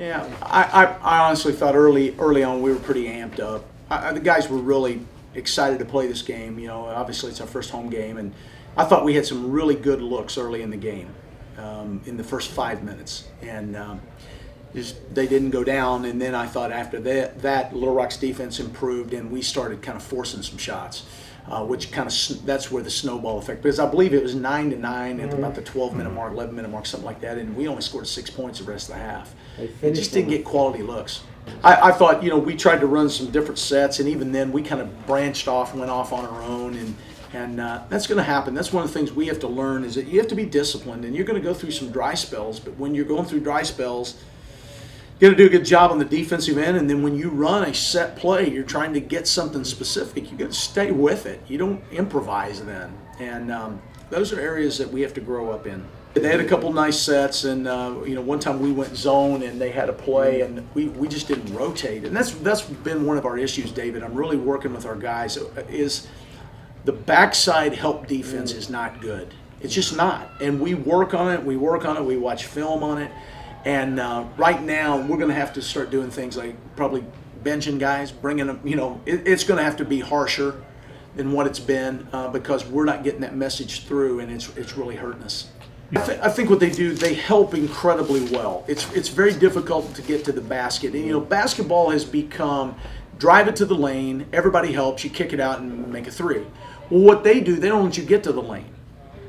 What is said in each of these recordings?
Yeah, I honestly thought early on we were pretty amped up. The guys were really excited to play this game. You know, obviously it's our first home game, and I thought we had some really good looks early in the game, in the first 5 minutes, and just they didn't go down. And then I thought after that Little Rock's defense improved, and we started kind of forcing some shots. Which kind of that's where the snowball effect, because I believe it was 9-9 at about the 12-minute mark, 11-minute mark, something like that, and we only scored 6 points the rest of the half. It just didn't get quality looks. I thought, we tried to run some different sets, and even then we kind of branched off and went off on our own, and that's going to happen. That's one of the things we have to learn, is that you have to be disciplined, and you're going to go through some dry spells, but when you're going through dry spells, you got to do a good job on the defensive end, and then when you run a set play, you're trying to get something specific. You got to stay with it. You don't improvise then, and those are areas that we have to grow up in. They had a couple nice sets, and one time we went zone, and they had a play, and we just didn't rotate, and that's been one of our issues, David. I'm really working with our guys. Is the backside help defense is not good. It's just not, and we work on it. We watch film on it. And right now, we're going to have to start doing things like probably benching guys, bringing them, it's going to have to be harsher than what it's been because we're not getting that message through, and it's really hurting us. I think what they do, they help incredibly well. It's very difficult to get to the basket. And, basketball has become drive it to the lane, everybody helps, you kick it out and make a three. Well, what they do, they don't let you get to the lane.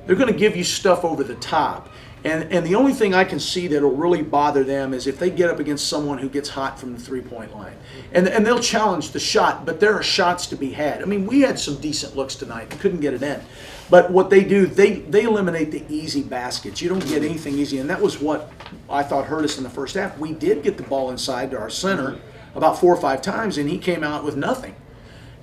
They're going to give you stuff over the top. And the only thing I can see that will really bother them is if they get up against someone who gets hot from the three-point line. And they'll challenge the shot, but there are shots to be had. I mean, we had some decent looks tonight. Couldn't get it in. But what they do, they eliminate the easy baskets. You don't get anything easy. And that was what I thought hurt us in the first half. We did get the ball inside to our center about 4 or 5 times, and he came out with nothing.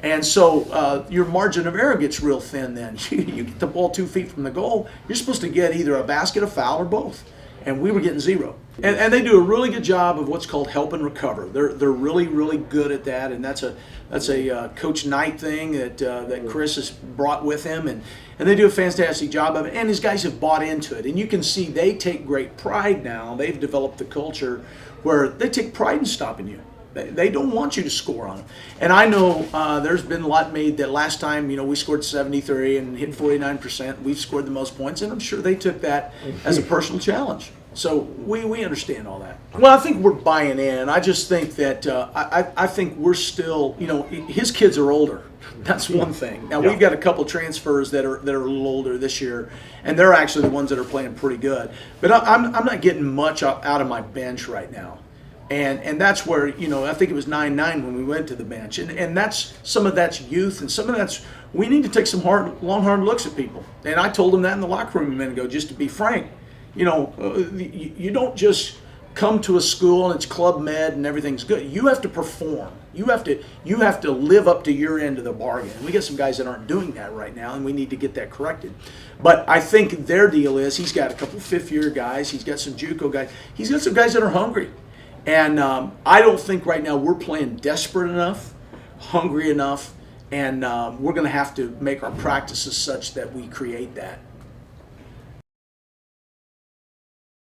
And so your margin of error gets real thin then. You get the ball 2 feet from the goal, you're supposed to get either a basket, a foul, or both. And we were getting 0. And they do a really good job of what's called help and recover. They're really, really good at that. And that's a Coach Knight thing that Chris has brought with him. And they do a fantastic job of it. And his guys have bought into it. And you can see they take great pride now. They've developed the culture where they take pride in stopping you. They don't want you to score on them. And I know there's been a lot made that last time, we scored 73 and hit 49%. We've scored the most points, and I'm sure they took that as a personal challenge. So we understand all that. Well, I think we're buying in. I just think that I think we're still, his kids are older. That's one thing. Now, we've got a couple transfers that are a little older this year, and they're actually the ones that are playing pretty good. But I'm not getting much out of my bench right now. And that's where, I think it was 9-9 when we went to the bench. And that's some of that's youth, and some of that's we need to take some long, hard looks at people. And I told them that in the locker room a minute ago, just to be frank. You don't just come to a school and it's Club Med and everything's good. You have to perform. You have to live up to your end of the bargain. And we got some guys that aren't doing that right now, and we need to get that corrected. But I think their deal is he's got a couple fifth-year guys. He's got some JUCO guys. He's got some guys that are hungry. And I don't think right now we're playing desperate enough, hungry enough, and we're going to have to make our practices such that we create that.